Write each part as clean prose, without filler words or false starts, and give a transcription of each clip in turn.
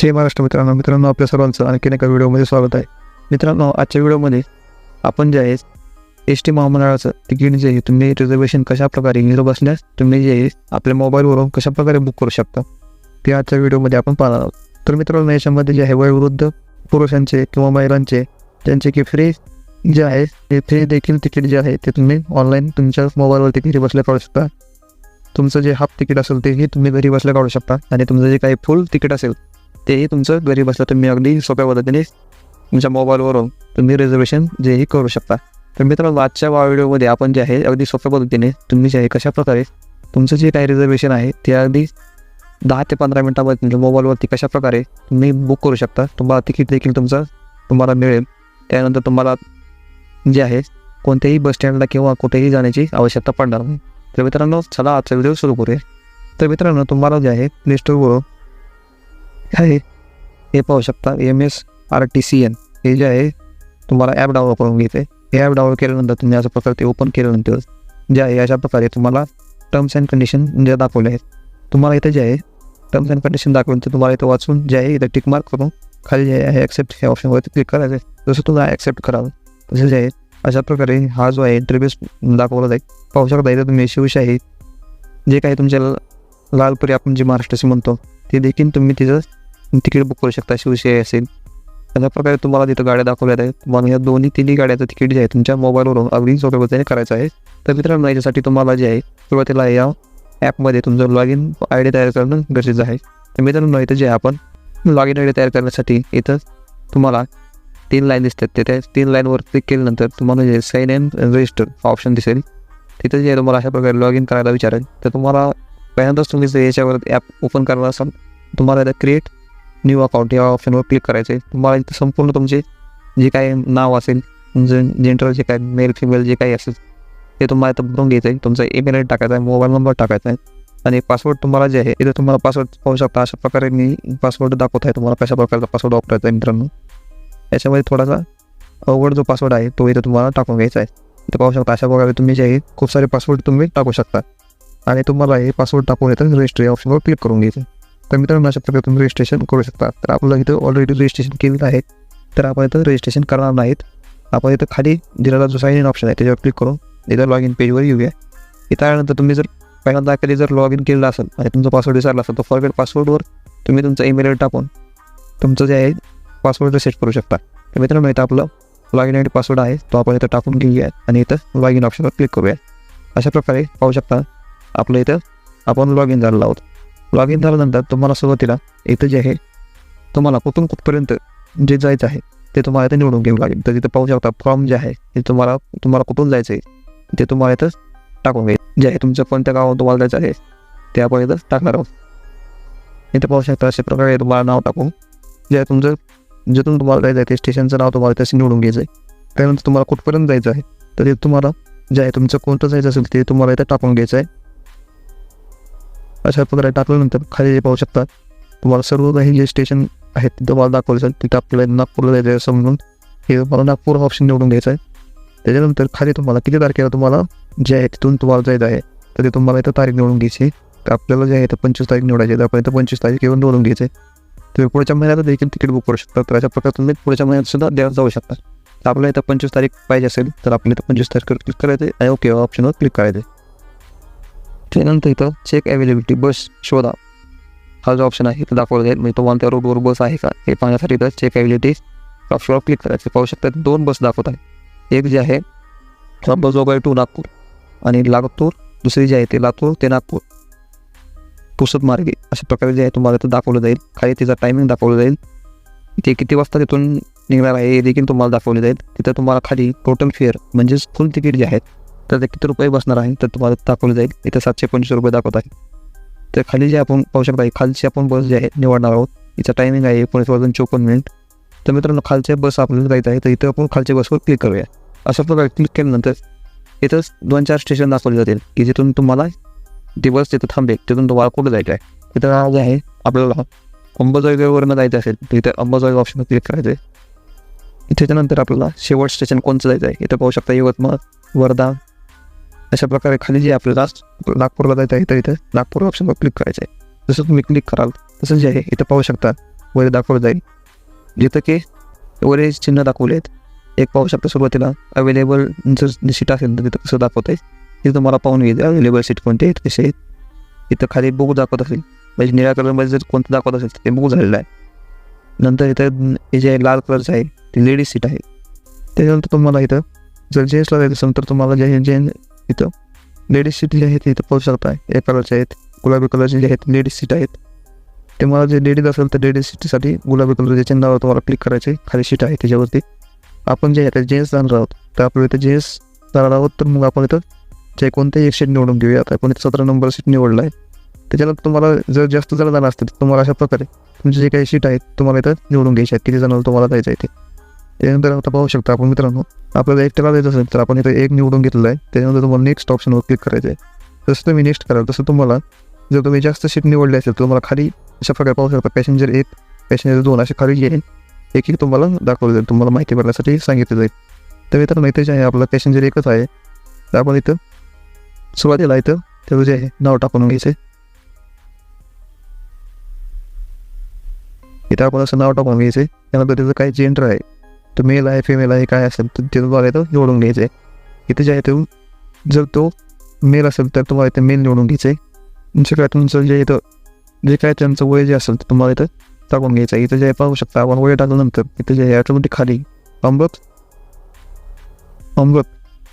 जय महाराष्ट्र मित्रांनो आपल्या सर्वांचं आणखीन एका व्हिडिओमध्ये स्वागत आहे. मित्रांनो, आजच्या व्हिडिओमध्ये आपण जे आहे एस टी महामंडळाचं तिकीट जे आहे तुम्ही रिझर्वेशन कशाप्रकारे घर बसल्यास तुम्ही जे आहे आपल्या मोबाईलवरून कशाप्रकारे बुक करू शकता ते आजच्या व्हिडिओमध्ये आपण पाहणार आहोत. तर मित्रांनो, याच्यामध्ये जे आहे वयोवृद्ध पुरुषांचे किंवा महिलांचे ज्यांचे की फ्री जे आहे ते फ्री देखील तिकीट जे आहे ते तुम्ही ऑनलाईन तुमच्या मोबाईलवरती घरी बसल्या काढू शकता. तुमचं जे हाफ तिकीट असेल तेही तुम्ही घरी बसल्या काढू शकता आणि तुमचं जे काही फुल तिकीट असेल तेही तुमचं घरी बसल्या तुम्ही अगदी सोप्या पद्धतीने तुमच्या मोबाईलवरून तुम्ही रिझर्वेशन जेही करू शकता. तर मित्रांनो, आजच्या व्हिडिओमध्ये आपण जे आहे अगदी सोप्या पद्धतीने तुम्ही जे आहे कशाप्रकारे तुमचं जे काही रिझर्वेशन आहे ते अगदी 10 ते 15 मिनिटामध्ये तुमच्या मोबाईलवरती कशाप्रकारे तुम्ही बुक करू शकता. तुम्हाला तिकीट देखील तुम्हाला मिळेल. त्यानंतर तुम्हाला जे आहे कोणत्याही बस स्टँडला किंवा कुठेही जाण्याची आवश्यकता पडणार नाही. तर मित्रांनो, चला आजचा व्हिडिओ सुरू करूया. तर मित्रांनो, तुम्हाला जे आहे प्ले स्टोरवरून आहे हे पाहू शकता MSRTCN हे जे आहे तुम्हाला ॲप डाउनलोड करून घ्यायचं आहे. हे ॲप डाउनलोड केल्यानंतर तुम्ही अशा प्रकारे ते ओपन केल्यानंतर जे आहे अशा प्रकारे तुम्हाला टर्म्स अँड कंडिशन जे दाखवले आहेत. तुम्हाला इथे जे आहे टर्म्स अँड कंडिशन दाखवून तुम्हाला इथं वाचून जे आहे इथं टिक मार्क करून खाली जे आहे ॲक्सेप्ट ह्या ऑप्शनवरती क्लिक करायचं आहे. जसं तुम्हाला ॲक्सेप्ट करावं तसं जे आहे अशा प्रकारे हा जो आहे इंटरव्ह्यूज दाखवला जाईल. पाहू शकता इथं तुम्ही शिवशाही जे काही तुमच्या लालपरी आपण जे महाराष्ट्राशी म्हणतो ते देखील तुम्ही तिथं तिकीट बुक करू शकता. शिवशाही असेल अशा प्रकारे तुम्हाला तिथं गाड्या दाखवल्या आहेत. तुम्हाला या तिन्ही गाड्याचं तिकीट जे आहे तुमच्या मोबाईलवरून अगदी सोप्या पद्धतीने करायचं आहे. तर मित्रांनो, याच्यासाठी तुम्हाला जे आहे सुरुवातीला या ॲपमध्ये तुमचं लॉग इन ID तयार करणं गरजेचं आहे. तर मित्रांनो, इथं जे आपण लॉग इन ID तयार करण्यासाठी इथं तुम्हाला 3 लाईन दिसतात. ते त्या 3 लाईनवर क्लिक केल्यानंतर तुम्हाला जे साइन इन रजिस्टर ऑप्शन दिसेल. तिथं जे तुम्हाला अशा प्रकारे लॉग इन करायला विचारेल. तर तुम्हाला पहिल्यांदाच तुम्ही जर याच्यावर ॲप ओपन करणार असाल तुम्हाला इथं क्रिएट न्यू अकाउंट या ऑप्शनवर क्लिक करायचं आहे. तुम्हाला इथं संपूर्ण तुमचे जे काही नाव असेल जेंडर जे काय मेल फिमेल जे काही असेल ते तुम्हाला इथं भरून घ्यायचं आहे. तुमचा ईमेल आयडी टाकायचा आहे, मोबाईल नंबर टाकायचा आहे आणि पासवर्ड तुम्हाला जे आहे इथं तुम्हाला पासवर्ड पाहू शकता. अशा प्रकारे मी पासवर्ड दाखवत आहे तुम्हाला कशा प्रकारचा पासवर्ड वापरायचा आहे. मित्रांनो, याच्यामध्ये थोडासा अवघड जो पासवर्ड आहे तो इथं तुम्हाला टाकून घ्यायचा आहे. इथं पाहू शकता अशा प्रकारे तुम्ही जे आहे खूप सारे पासवर्ड तुम्ही टाकू शकता आणि तुम्हाला हे पासवर्ड टाकून येतं रजिस्टर या ऑप्शनवर क्लिक करून घ्यायचं. तर मित्रांनो, अशा प्रकारे तुम्ही रजिस्ट्रेशन करू शकता. तर आपलं इथं ऑलरेडी रजिस्ट्रेशन केलेलं आहे तर आपण इथं रजिस्ट्रेशन करणार नाहीत. आपण इथं खाली दिलेला जो साइन इन ऑप्शन आहे त्याच्यावर क्लिक करून इथं लॉग इन पेजवर येऊया. इथं आल्यानंतर तुम्ही जर पहिल्यांदा कधी जर लॉग इन केलेला असेल आणि तुमचा पासवर्ड विसरला असेल तर फॉरगेट पासवर्डवर तुम्ही तुमचा ईमेल आयडी टाकून तुमचं जे आहे पासवर्ड सेट करू शकता. तर मित्रांनो, इथं आपलं लॉग इन ID पासवर्ड आहे तो आपण इथं टाकून घेऊया आणि इथं लॉग इन ऑप्शनवर क्लिक करूया. अशा प्रकारे पाहू शकता आपलं इथं आपण लॉग इन झालेलं आहोत. लॉग इन झाल्यानंतर तुम्हाला सुरुवातीला इथं जे आहे तुम्हाला कुठून कुठपर्यंत जे जायचं आहे ते तुम्हाला इथं निवडून घ्यावं लागेल. तर तिथं पाहू शकता फॉर्म जे आहे ते तुम्हाला कुठून जायचं आहे ते तुम्हाला इथं टाकून घ्यायचं. जे आहे तुमच्या कोणत्या गावात तुम्हाला जायचं आहे ते आपण इथं टाकणार आहोत. इथं पाहू शकता अशा प्रकारे तुम्हाला नाव टाकून जे आहे तुमचं जिथून तुम्हाला जायचं आहे ते स्टेशनचं नाव तुम्हाला तसे निवडून घ्यायचं आहे. त्यानंतर तुम्हाला कुठपर्यंत जायचं आहे तर ते तुम्हाला जे आहे तुमचं कोणतं जायचं असेल ते तुम्हाला इथं टाकून घ्यायचं आहे. अशा प्रकारे टाकल्यानंतर खाली जे पाहू शकता तुम्हाला सर्व काही जे स्टेशन आहेत ते तुम्हाला दाखवलं असेल. तिथं आपल्याला नागपूरला जायचं आहे समजून हे तुम्हाला नागपूर ऑप्शन निवडून घ्यायचं आहे. त्याच्यानंतर खाली तुम्हाला किती तारखेला तुम्हाला जे आहे तिथून तुम्हाला जायचं आहे तर ते तुम्हाला इथं तारीख निवडून घ्यायची. तर आपल्याला जे आहे तर 25 तारीख निवडायची तर आपण इथं 25 तारीख येऊन निवडून घ्यायचे. तुम्ही पुढच्या महिन्यात देखील तिकीट बुक करू शकता. तर अशा प्रकारे तुम्ही पुढच्या महिन्यात सुद्धा द्यायला जाऊ शकता. तर आपल्याला इथं 25 तारीख पाहिजे असेल तर आपल्याला इथं 25 तारखेवर क्लिक करायचं आणि ओके ऑप्शनवर क्लिक करायचं. त्यानंतर इथं चेक अवेलेबिलिटी बस शोधा हा जो ऑप्शन आहे इथं दाखवला जाईल. म्हणजे तुम्हाला त्या रोडवर बस आहे का हे पाहण्यासाठी इथं चेक अवेलेबिलिटी ऑप्शनवर क्लिक करायचं. पाहू शकता 2 बस दाखवत आहे. एक जे आहे अंबाजोगाई टू नागपूर आणि लातूर, दुसरी जी आहे ते लातूर ते नागपूर पुसद मार्गे. अशा प्रकारे जे आहे तुम्हाला इथं दाखवलं जाईल. खाली तिचा टायमिंग दाखवलं जाईल. ते किती वाजता तिथून निघणार आहे हे देखील तुम्हाला दाखवले जाईल. तिथं तुम्हाला खाली टोटल फेअर म्हणजेच फुल तिकीट जे आहेत तर ते किती रुपये बसणार आहे तर तुम्हाला दाखवलं जाईल. इथं 725 रुपये दाखवत आहे. तर खाली जे आपण पाहू शकता खालची आपण बस जे आहे निवडणार आहोत. हिचा टायमिंग आहे 19:54. तर मित्रांनो, खालच्या बस आपल्याला जायचं आहे तर इथं आपण खालच्या बसवर क्लिक करूया. अशा प्रकारे क्लिक केल्यानंतर इथंच 2-4 स्टेशन दाखवले जातील की जिथून तुम्हाला ती बस तिथं थांबेल. तिथून तुम्हाला कुठं जायचं आहे. इथं जे आहे आपल्याला अंबाजोगाईवरनं जायचं असेल तर इथं अंबाजोगाई ऑप्शनवर क्लिक करायचं आहे. त्याच्यानंतर आपल्याला शेवट स्टेशन कोणतं जायचं आहे इथं पाहू शकता यवतमाळ, वर्धा. अशा प्रकारे खाली जे आपल्याला नागपूरला जायचं आहे तर इथं नागपूर ऑप्शनवर क्लिक करायचं आहे. जसं तुम्ही क्लिक कराल तसं जे आहे इथं पाहू शकता वर दाखवलं जाईल, जिथं की वर हे चिन्ह दाखवले आहेत. एक पाहू शकता सुरुवातीला अवेलेबल जर सीट असेल तर तिथं कसं दाखवत आहे तिथं तुम्हाला पाहून घ्यायचं अवेलेबल सीट कोणते आहेत कसे आहेत. इथं खाली बुक दाखवत असेल म्हणजे निळ्या कलरमध्ये जर कोणतं दाखवत असेल तर ते बुक झालेलं आहे. नंतर इथं हे जे लाल कलरचं आहे ते लेडीज सीट आहे. त्याच्यानंतर तुम्हाला इथं जर जेंट्सला जायचं असेल तर तुम्हाला जे इथं लेडीज सीट जे आहेत ते इथं पाहू शकता. एक कलरचे आहेत, गुलाबी कलरचे जे आहेत लेडीज सीट आहेत. ते मला जे लेडीज असेल तर लेडीज सीटसाठी गुलाबी कलरच्या चिन्हावर तुम्हाला क्लिक करायचे. खाली सीट आहे त्याच्यावरती आपण जे आहे ते जेंट्स जाणार आहोत तर आपलं इथं जेंट्स जाणार आहोत. तर मग आपण इथं जे कोणतेही एक सीट निवडून घेऊया. आता आपण इथं 17 नंबर सीट निवडला आहे. त्याच्यानंतर तुम्हाला जर जास्त जण जाणार असतील तर तुम्हाला अशा प्रकारे तुमचे जे काही सीट आहेत तुम्हाला इथं निवडून घ्यायचे आहेत किती जणांना तुम्हाला जायचं आहे ते. त्यानंतर आता पाहू शकता आपण मित्रांनो आपल्याला एकट्याला जायचं असेल तर आपण इथं एक निवडून घेतलेलं आहे. त्याच्यानंतर तुम्हाला नेक्स्ट ऑप्शनवर क्लिक करायचं आहे. जसं तुम्ही नेक्स्ट कराल तसं तुम्हाला जर तुम्ही जास्त सीट निवडले असेल तर तुम्हाला खाली अशा प्रकारे पाहू शकता पॅसेंजर 1 पॅसेंजर 2 असे खाली येईल. एक तुम्हाला दाखवलं जाईल, तुम्हाला माहिती भरण्यासाठी सांगितलं जाईल. तर मित्रांनो इथे जे आहे आपलं पॅसेंजर एकच आहे. तर आपण इथं सुरुवातीला इथं त्याचं जे आहे नाव टाकून घ्यायचं. इथं आपण असं नाव टाकून घ्यायचं. त्यानंतर त्याचं काय जेंडर आहे तो मेल आहे फिमेल आहे काय असेल तर ते तुम्हाला इथं निवडून घ्यायचं आहे. इथे जे आहे तो जर तो मेल असेल तर तुम्हाला इथं मेल निवडून घ्यायचं आहे. तुमचं काय तुमचं जे इथं जे काय त्यांचं वय जे असेल तर तुम्हाला इथं टाकून घ्यायचं आहे. इथं जे पाहू शकता आपण वय टाकल्यानंतर इथं जे आहे ऑटोमॅटिक खाली अमृत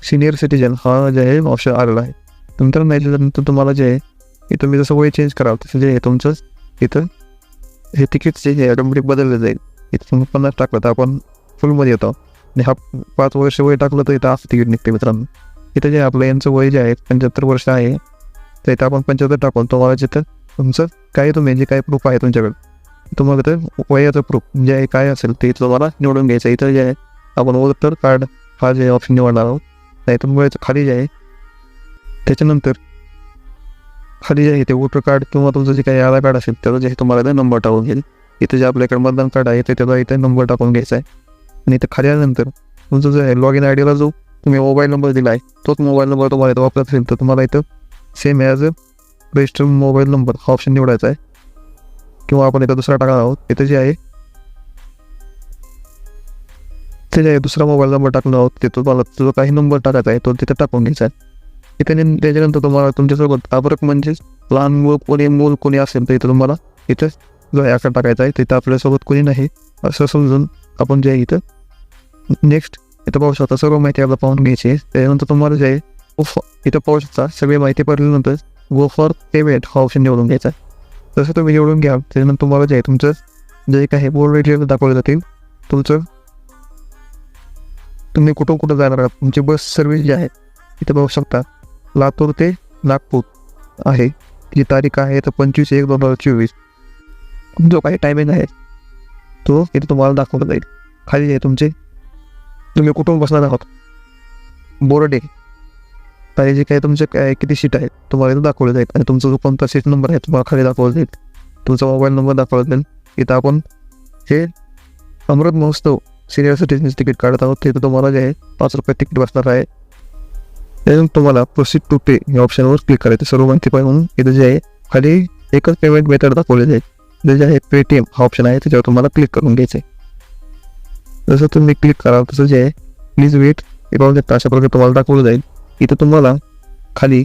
सिनियर सिटीजन हा जे आहे ऑप्शन आलेला आहे. नंतर नाही तुम्हाला जे आहे इथं मी जसं वय चेंज करावं तसं जे आहे तुमचं इथं हे तिकीट जे आहे ऑटोमॅटिक बदललं जाईल. इथं तुम्ही 50 टाकलं तर आपण फुलमध्ये येतो आणि हा 5 वर्ष वय टाकलं तर इथं असं तिकीट निघते मित्रांनो. इथं जे आपलं यांचं वय जे आहे 75 वर्ष आहे तर इथं आपण 75 टाकून तुम्हाला जिथं तुमचं काय तुम्ही जे काय प्रूफ आहे तुमच्याकडे तुम्हाला तर वयाचं प्रूफ जे आहे काय असेल ते तुम्हाला निवडून घ्यायचं. इथं जे आहे आपण वोटर कार्ड हा जे ऑप्शन निवडणार आहोत. नाही तर वयाचं खाली जे आहे त्याच्यानंतर खाली जे आहे ते वोटर कार्ड किंवा तुमचं जे काही आधार कार्ड असेल त्याचा जे आहे तुम्हाला इथं नंबर टाकून घ्यायचा. इथं जे आपल्याकडे मतदान कार्ड आहे ते त्याचा इथे नंबर टाकून घ्यायचा आहे. आणि इथं खाली आल्यानंतर तुमचं जे आहे लॉग इन आय डीला जो तुम्ही मोबाईल नंबर दिला आहे तोच मोबाईल नंबर तुम्हाला इथं वापरत असेल तर तुम्हाला इथं same as registered mobile number हा ऑप्शन निवडायचा आहे. किंवा आपण इथं दुसरा टाकणार आहोत. इथं जे आहे ते जे आहे दुसरा मोबाईल नंबर टाकणार आहोत ते तुम्हाला जो काही नंबर टाकायचा आहे तो तिथं टाकून घ्यायचा आहे. इथं त्याच्यानंतर तुम्हाला तुमच्यासोबत अबरक म्हणजेच लहान मूल कोणी असेल तर इथं तुम्हाला इथं जो आहे आकडा टाकायचा आहे. तिथं आपल्यासोबत कोणी नाही असं समजून आपण जे आहे इथं नेक्स्ट इथं पाहू शकता सर्व माहिती आपल्याला पाहून घ्यायची आहे. त्याच्यानंतर तुम्हाला जे आहे इथं पाहू शकता सगळी माहिती पडल्यानंतर गो फॉर पेमेंट हा ऑप्शन निवडून घ्यायचा आहे. जसं तुम्ही निवडून घ्या त्याच्यानंतर तुम्हाला जे आहे तुमचं जे काही बोर्ड डिटेल्स दाखवले जातील तुमचं तुम्ही कुठं जाणार आहात तुमची बस सर्व्हिस जी आहे इथं पाहू शकता लातूर ते नागपूर आहे. जी तारीख आहे तर 25/1/2024 जो काही टायमिंग आहे तो इथे तुम्हाला दाखवला जाईल. खाली आहे तुमचे तुम्ही कुठून बसणार आहात बोर्ड आहे आणि जे काही तुमचे काय किती सीट आहेत तुम्हाला इथं दाखवलं जाईल. आणि तुमचा जो कोणता सीट नंबर आहे तुम्हाला खाली दाखवला जाईल. तुमचा मोबाईल नंबर दाखवला जाईल. इथं आपण हे Amrit Mahotsav senior citizen ticket काढत आहोत. तिथं तुम्हाला जे आहे 5 रुपये तिकीट बसणार आहे. त्यानंतर तुम्हाला प्रोसीड टू पे या ऑप्शनवर क्लिक करायचं. सर्व माहिती पाहिजे इथं जे आहे खाली एकच पेमेंट मेथड दाखवले जाईल. जे आहे पेटीएम हा ऑप्शन आहे त्याच्यावर तुम्हाला क्लिक करून घ्यायचं आहे. जसं तुम्ही क्लिक कराल तसं जे आहे प्लीज वेट हे पाहू शकता अशा प्रकारे तुम्हाला दाखवलं जाईल. इथं तुम्हाला खाली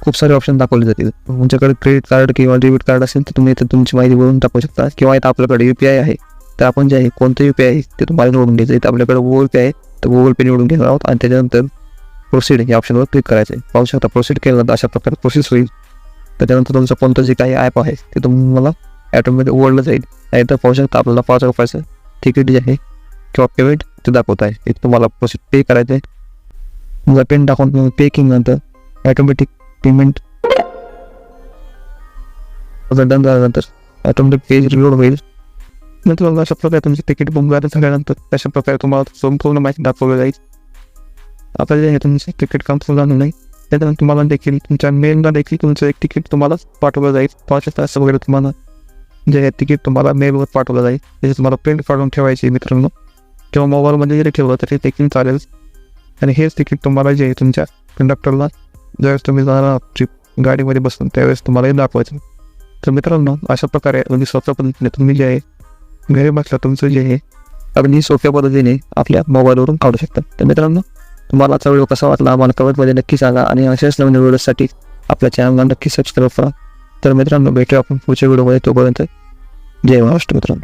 खूप सारे ऑप्शन दाखवले जातील. तुमच्याकडे क्रेडिट कार्ड किंवा डेबिट कार्ड असेल तर तुम्ही इथं तुमची माहिती भरून टाकू शकता. किंवा इथं आपल्याकडे UPI आहे तर आपण जे आहे कोणतं UPI आहे ते तुम्हाला निवडून घ्यायचं. इथं आपल्याकडे गुगल पे आहे तर गुगल पे निवडून घेणार आहोत. आणि त्याच्यानंतर प्रोसीड या ऑप्शनवर क्लिक करायचं आहे. पाहू शकता प्रोसीड केल्यानंतर अशा प्रकारे प्रोसेस होईल. त्याच्यानंतर तुमचं कोणतं जे काही ॲप आहे ते तुम्हाला ॲटोमॅटिक उघडलं जाईल. आणि इथं पाहू शकता आपल्याला 5 रुपयाचं तिकीट जे आहे किंवा पेमेंट ते दाखवत आहे. इथं तुम्हाला प्रोसीड पे करायचं आहे. मग पेन टाकून तुम्ही पे केल्यानंतर ॲटोमॅटिक पेमेंट डन झाल्यानंतर ॲटोमॅटिक पेज रिलोड होईल. नंतर अशा प्रकारे तुमचे तिकीट बुक झाल्यानंतर अशा प्रकारे तुम्हाला संपूर्ण माहिती दाखवली जाईल. आता जे आहे तुमचे तिकीट कन्फर्म झालं नाही त्याच्यानंतर तुम्हाला देखील तुमच्या मेलला देखील तुमचं एक तिकीट तुम्हाला पाठवलं जाईल. 5 तास वगैरे तुम्हाला जे आहे तिकीट तुम्हाला मेलवर पाठवलं जाईल. त्याची तुम्हाला प्रिंट काढून ठेवायची मित्रांनो किंवा मोबाईलमध्ये जरी ठेवलं तरी देखील चालेल. आणि हेच तिकीट तुम्हाला जे आहे तुमच्या कंडक्टरला ज्यावेळेस तुम्ही जाणार ट्रिप गाडीमध्ये बसून त्यावेळेस तुम्हाला हे दाखवायचं. तर मित्रांनो, अशा प्रकारे अगदी सोप्या पद्धतीने तुम्ही जे आहे घरी बसल्या तुमचं जे आहे अगदी सोप्या पद्धतीने आपल्या मोबाईलवरून काढू शकता. तर मित्रांनो, तुम्हाला आजचा व्हिडिओ कसा वाटला आम्हाला कमेंटमध्ये नक्की सांगा आणि अशाच नवीन व्हिडिओसाठी आपल्या चॅनलला नक्की सबस्क्राईब करा. तर मित्रांनो, भेटूया आपण पुढच्या व्हिडिओमध्ये. तोपर्यंत जय महाराष्ट्र मित्रांनो.